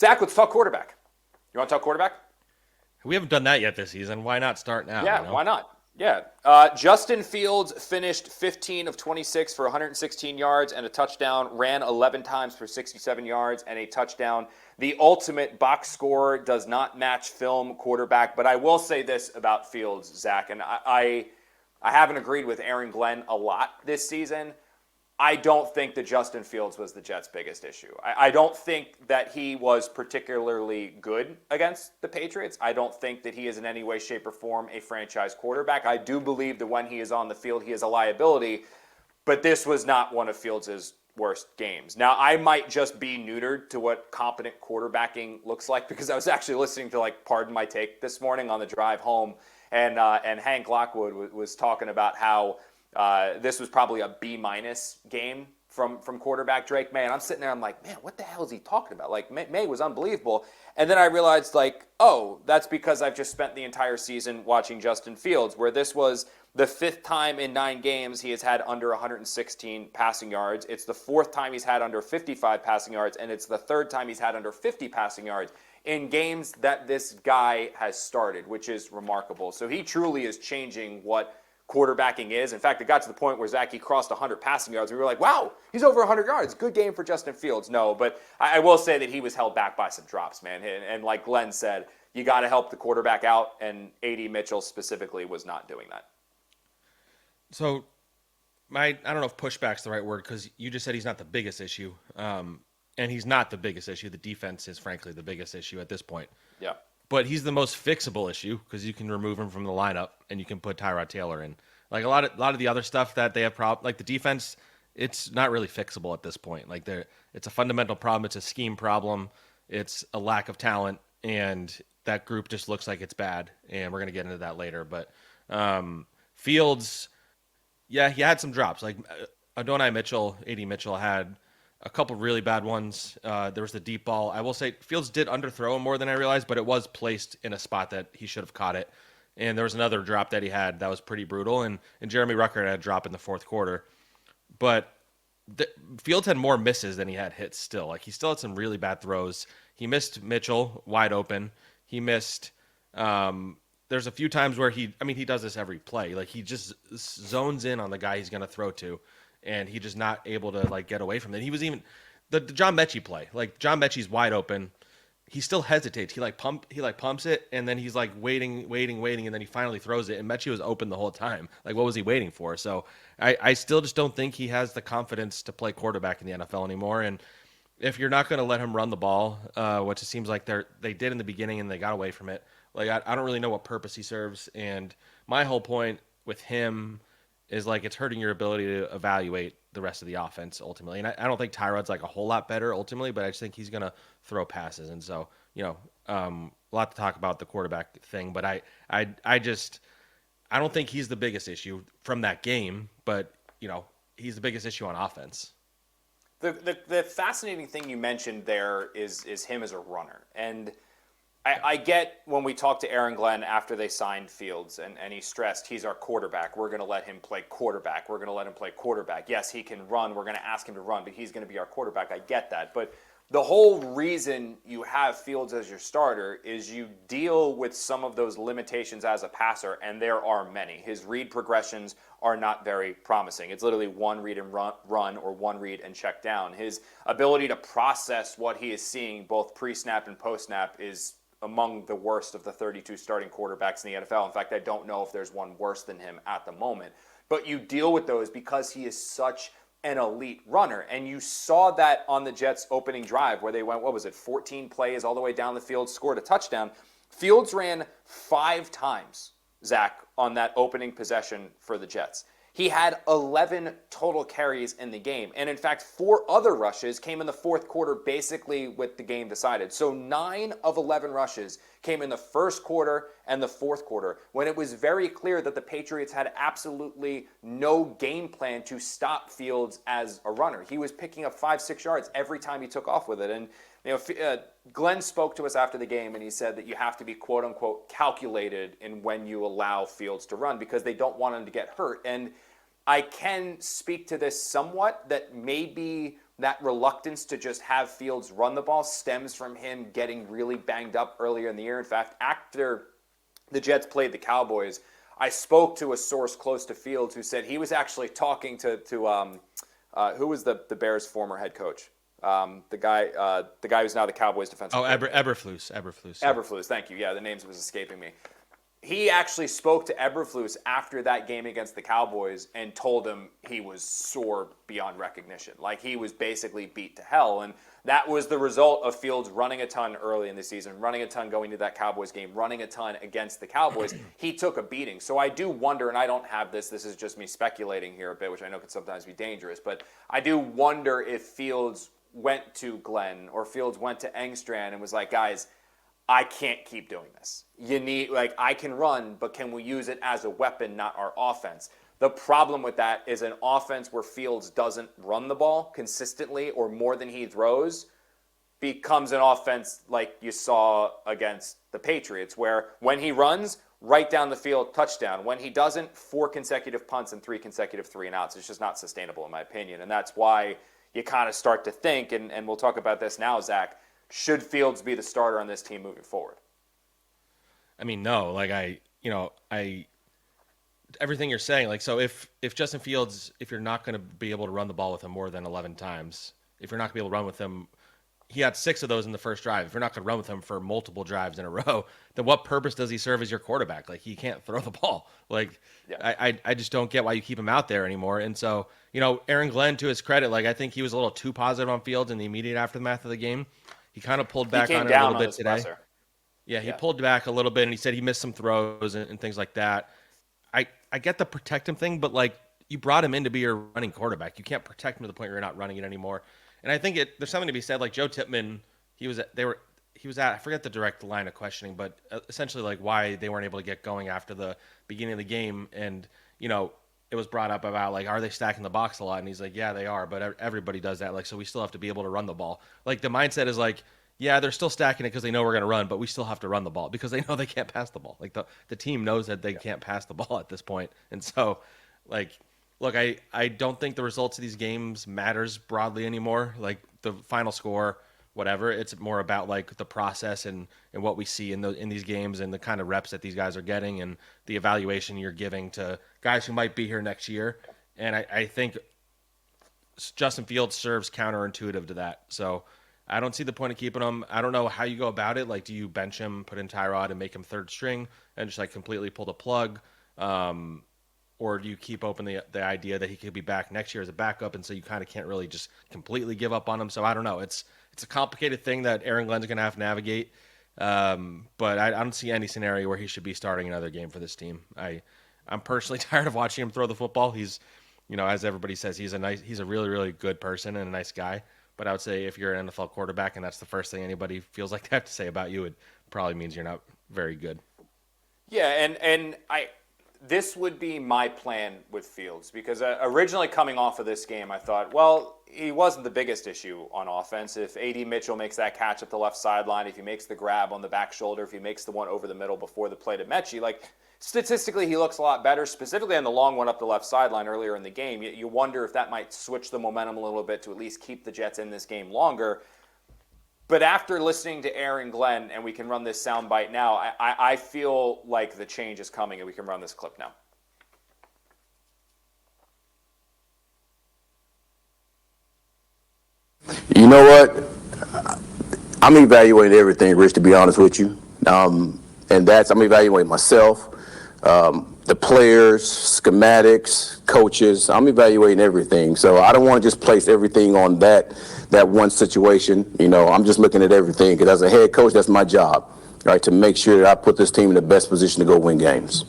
Zach, let's talk quarterback. You want to talk quarterback? We haven't done that yet this season. Why not start now? Yeah, why not? Yeah. Justin Fields finished 15 of 26 for 116 yards and a touchdown, ran 11 times for 67 yards and a touchdown. The ultimate box score does not match film quarterback, but I will say this about Fields, Zach, and I haven't agreed with Aaron Glenn a lot this season. I don't think that Justin Fields was the Jets' biggest issue. I don't think that he was particularly good against the Patriots. I don't think that he is in any way, shape, or form a franchise quarterback. I do believe that when he is on the field, he is a liability, but this was not one of Fields' worst games. Now, I might just be neutered to what competent quarterbacking looks like because I was actually listening to Pardon My Take this morning on the drive home, and Hank Lockwood was talking about how this was probably a B- game from quarterback Drake May. And I'm sitting there, I'm like, man, what the hell is he talking about? May was unbelievable. And then I realized, oh, that's because I've just spent the entire season watching Justin Fields, where this was the fifth time in 9 games he has had under 116 passing yards. It's the fourth time he's had under 55 passing yards, and it's the third time he's had under 50 passing yards in games that this guy has started, which is remarkable. So he truly is changing what quarterbacking is. In fact, it got to the point where Zack, he crossed 100 passing yards. We were like, wow, he's over 100 yards. Good game for Justin Fields. No, but I will say that he was held back by some drops, man. And like Glenn said, you got to help the quarterback out, and A.D. Mitchell specifically was not doing that. So, I don't know if pushback's the right word because you just said he's not the biggest issue. And he's not the biggest issue. The defense is, frankly, the biggest issue at this point. Yeah. But he's the most fixable issue because you can remove him from the lineup and you can put Tyrod Taylor in. Like a lot of the other stuff that they have like the defense, it's not really fixable at this point. It's a fundamental problem. It's a scheme problem. It's a lack of talent, and that group just looks like it's bad. And we're gonna get into that later. But Fields, yeah, he had some drops. Like Adonai Mitchell, A.D. Mitchell had a couple really bad ones. There was the deep ball. I will say Fields did underthrow him more than I realized, but it was placed in a spot that he should have caught it. And there was another drop that he had that was pretty brutal. And Jeremy Rucker had a drop in the fourth quarter. But Fields had more misses than he had hits still. Like he still had some really bad throws. He missed Mitchell wide open. He missed there's a few times where he does this every play. Like he just zones in on the guy he's going to throw to, and he just not able to get away from it. He was even the John Mechie play. Like John Mechie's wide open, he still hesitates. He pumps it, and then he's waiting, and then he finally throws it. And Mechie was open the whole time. Like what was he waiting for? So I still just don't think he has the confidence to play quarterback in the NFL anymore. And if you're not going to let him run the ball, which it seems like they did in the beginning and they got away from it, I don't really know what purpose he serves. And my whole point with him is it's hurting your ability to evaluate the rest of the offense ultimately. And I don't think Tyrod's a whole lot better ultimately, but I just think he's going to throw passes. And so, a lot to talk about the quarterback thing, but I don't think he's the biggest issue from that game, but he's the biggest issue on offense. The fascinating thing you mentioned there is him as a runner. And I get when we talked to Aaron Glenn after they signed Fields, and he stressed he's our quarterback. We're going to let him play quarterback. We're going to let him play quarterback. Yes, he can run. We're going to ask him to run, but he's going to be our quarterback. I get that. But the whole reason you have Fields as your starter is you deal with some of those limitations as a passer, and there are many. His read progressions are not very promising. It's literally one read and run or one read and check down. His ability to process what he is seeing both pre-snap and post-snap is among the worst of the 32 starting quarterbacks in the NFL. In fact, I don't know if there's one worse than him at the moment. But you deal with those because he is such an elite runner. And you saw that on the Jets' opening drive where they went, 14 plays all the way down the field, scored a touchdown. Fields ran 5 times, Zach, on that opening possession for the Jets. He had 11 total carries in the game. And in fact, 4 other rushes came in the fourth quarter basically with the game decided. So 9 of 11 rushes came in the first quarter and the fourth quarter when it was very clear that the Patriots had absolutely no game plan to stop Fields as a runner. He was picking up 5-6 yards every time he took off with it. And Glenn spoke to us after the game, and he said that you have to be quote-unquote calculated in when you allow Fields to run because they don't want him to get hurt. And I can speak to this somewhat, that maybe that reluctance to just have Fields run the ball stems from him getting really banged up earlier in the year. In fact, after the Jets played the Cowboys, I spoke to a source close to Fields who said he was actually talking to who was the Bears' former head coach? The guy who's now the Cowboys defensive coordinator. Eberflus. Eberflus, thank you. Yeah, the names was escaping me. He actually spoke to Eberflus after that game against the Cowboys and told him he was sore beyond recognition. Like, he was basically beat to hell. And that was the result of Fields running a ton early in the season, running a ton going to that Cowboys game, running a ton against the Cowboys. He took a beating. So I do wonder, and I don't have this is just me speculating here a bit, which I know can sometimes be dangerous, but I do wonder if Fields went to Glenn or Fields went to Engstrand and was like, guys, I can't keep doing this. I can run, but can we use it as a weapon, not our offense? The problem with that is an offense where Fields doesn't run the ball consistently or more than he throws becomes an offense like you saw against the Patriots, where when he runs, right down the field, touchdown. When he doesn't, 4 consecutive punts and 3 consecutive 3-and-outs. It's just not sustainable in my opinion. And that's why you kind of start to think, and we'll talk about this now, Zach, should Fields be the starter on this team moving forward? I mean, no. Everything you're saying, so if Justin Fields, if you're not going to be able to run the ball with him more than 11 times, if you're not going to be able to run with him, he had 6 of those in the first drive. If you're not going to run with him for multiple drives in a row, then what purpose does he serve as your quarterback? Like, he can't throw the ball. Yeah. I just don't get why you keep him out there anymore. And so, Aaron Glenn, to his credit, I think he was a little too positive on Fields in the immediate aftermath of the game. He kind of pulled back on it a little bit today. Presser. Yeah, he pulled back a little bit, and he said he missed some throws and things like that. I get the protect him thing, but you brought him in to be your running quarterback. You can't protect him to the point where you're not running it anymore. And I think there's something to be said. Like Joe Tippmann, he was at I forget the direct line of questioning, but essentially why they weren't able to get going after the beginning of the game, and it was brought up about are they stacking the box a lot, and he's like, yeah, they are, but everybody does that. So we still have to be able to run the ball. The mindset is yeah, they're still stacking it because they know we're going to run, but we still have to run the ball because they know they can't pass the ball. The team knows that they can't pass the ball at this point. And so, look, I don't think the results of these games matters broadly anymore. The final score, whatever. It's more about the process and what we see in these games and the kind of reps that these guys are getting and the evaluation you're giving to guys who might be here next year. And I think Justin Fields serves counterintuitive to that. So I don't see the point of keeping him. I don't know how you go about it. Do you bench him, put in Tyrod, and make him third string and just completely pull the plug? Or do you keep open the idea that he could be back next year as a backup, and so you kind of can't really just completely give up on him? So I don't know. It's a complicated thing that Aaron Glenn's going to have to navigate. But I don't see any scenario where he should be starting another game for this team. I'm personally tired of watching him throw the football. He's, as everybody says, he's a really, really good person and a nice guy. But I would say if you're an NFL quarterback and that's the first thing anybody feels like they have to say about you, it probably means you're not very good. Yeah, and this would be my plan with Fields because originally coming off of this game, I thought, well, he wasn't the biggest issue on offense. If A.D. Mitchell makes that catch up the left sideline, if he makes the grab on the back shoulder, if he makes the one over the middle before the play to Mechie, statistically he looks a lot better, specifically on the long one up the left sideline earlier in the game. You wonder if that might switch the momentum a little bit to at least keep the Jets in this game longer. But after listening to Aaron Glenn, and we can run this soundbite now, I feel like the change is coming, and we can run this clip now. You know what? I'm evaluating everything, Rich, to be honest with you. I'm evaluating myself, the players, schematics, coaches. I'm evaluating everything. So I don't want to just place everything on that one situation. I'm just looking at everything because as a head coach, that's my job, right, to make sure that I put this team in the best position to go win games.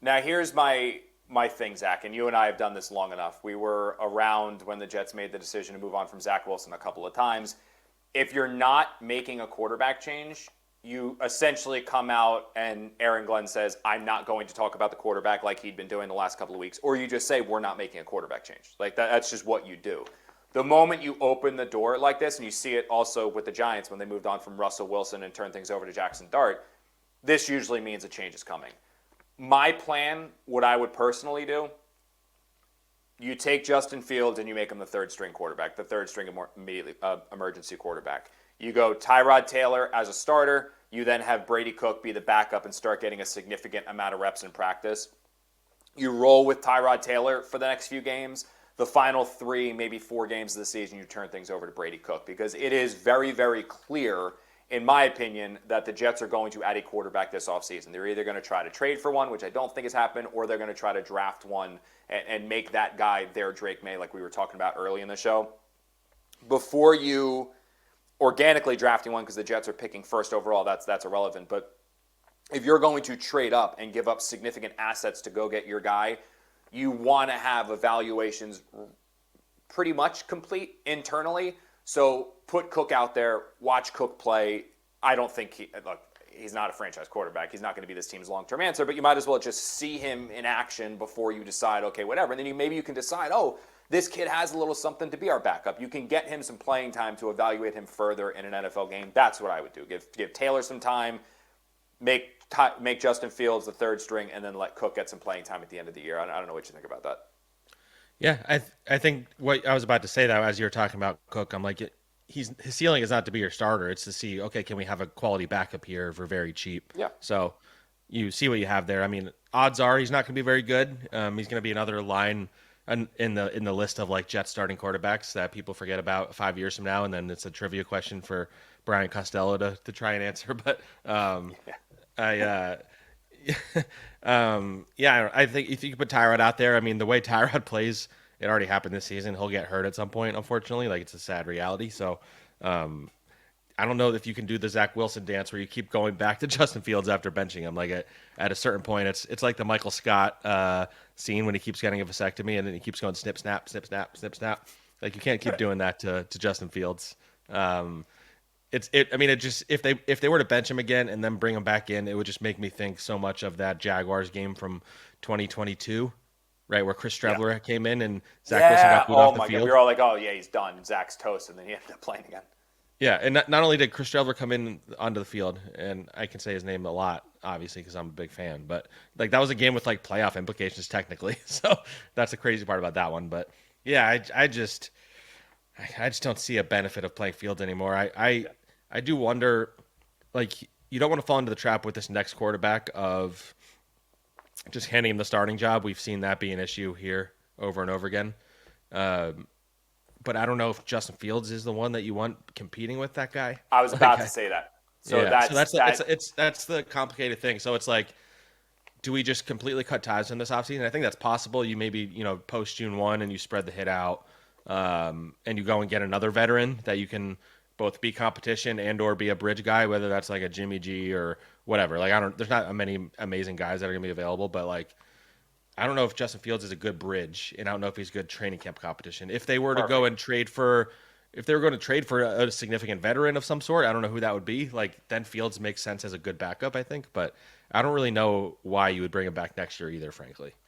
Now, here's my thing, Zach, and you and I have done this long enough. We were around when the Jets made the decision to move on from Zach Wilson a couple of times. If you're not making a quarterback change, you essentially come out and Aaron Glenn says, I'm not going to talk about the quarterback like he'd been doing the last couple of weeks. Or you just say, we're not making a quarterback change. That's just what you do. The moment you open the door like this, and you see it also with the Giants when they moved on from Russell Wilson and turned things over to Jackson Dart, this usually means a change is coming. My plan, what I would personally do, You take Justin Fields and you make him the third string quarterback, the third string immediately emergency quarterback. You go Tyrod Taylor as a starter. You then have Brady Cook be the backup and start getting a significant amount of reps in practice. You roll with Tyrod Taylor for the next few games. The final 3, maybe 4 games of the season, you turn things over to Brady Cook, because it is very, very clear, in my opinion, that the Jets are going to add a quarterback this offseason. They're either going to try to trade for one, which I don't think has happened, or they're going to try to draft one and make that guy their Drake May, like we were talking about early in the show. Before you organically drafting one, because the Jets are picking first overall, that's irrelevant. But if you're going to trade up and give up significant assets to go get your guy, you want to have evaluations pretty much complete internally. So put Cook out there, watch Cook play. I don't think he's not a franchise quarterback. He's not going to be this team's long-term answer, but you might as well just see him in action before you decide, okay, whatever. And then maybe you can decide, oh, this kid has a little something to be our backup. You can get him some playing time to evaluate him further in an NFL game. That's what I would do. Give Taylor some time, make Justin Fields the third string, and then let Cook get some playing time at the end of the year. I don't know what you think about that. Yeah, I think what I was about to say that as you were talking about Cook, I'm like, his ceiling is not to be your starter. It's to see, okay, can we have a quality backup here for very cheap? Yeah. So you see what you have there. I mean, odds are he's not going to be very good. He's going to be another line in the list of like Jets starting quarterbacks that people forget about 5 years from now, and then it's a trivia question for Brian Costello to try and answer. But I think if you could put Tyrod out there, I mean, the way Tyrod plays, it already happened this season. He'll get hurt at some point, unfortunately. Like, it's a sad reality. So, I don't know if you can do the Zach Wilson dance where you keep going back to Justin Fields after benching him. Like, at a certain point, it's like the Michael Scott scene when he keeps getting a vasectomy and then he keeps going snip, snap, snip, snap, snip, snap. Like, you can't keep doing that to Justin Fields. It just if they were to bench him again and then bring him back in, it would just make me think so much of that Jaguars game from 2022, right, where Chris Streveler came in and Zach Wilson got booed off the field. God, we were all like, oh yeah, he's done. Zach's toast, and then he ended up playing again. Yeah, and not only did Chris Streveler come in onto the field, and I can say his name a lot, obviously, because I'm a big fan, but like that was a game with like playoff implications technically. So that's the crazy part about that one. But yeah, I just don't see a benefit of playing Fields anymore. I do wonder, like, you don't want to fall into the trap with this next quarterback of just handing him the starting job. We've seen that be an issue here over and over again. But I don't know if Justin Fields is the one that you want competing with that guy. I was about to say that. So yeah, that's the complicated thing. So it's like, do we just completely cut ties in this offseason? I think that's possible. You maybe, post June 1 and you spread the hit out, and you go and get another veteran that you can both be competition and or be a bridge guy, whether that's like a Jimmy G or whatever. Like, there's not many amazing guys that are going to be available, but like, I don't know if Justin Fields is a good bridge, and I don't know if he's good training camp competition. If they were to go and trade for a significant veteran of some sort, I don't know who that would be. Like, then Fields makes sense as a good backup, I think, but I don't really know why you would bring him back next year either, frankly.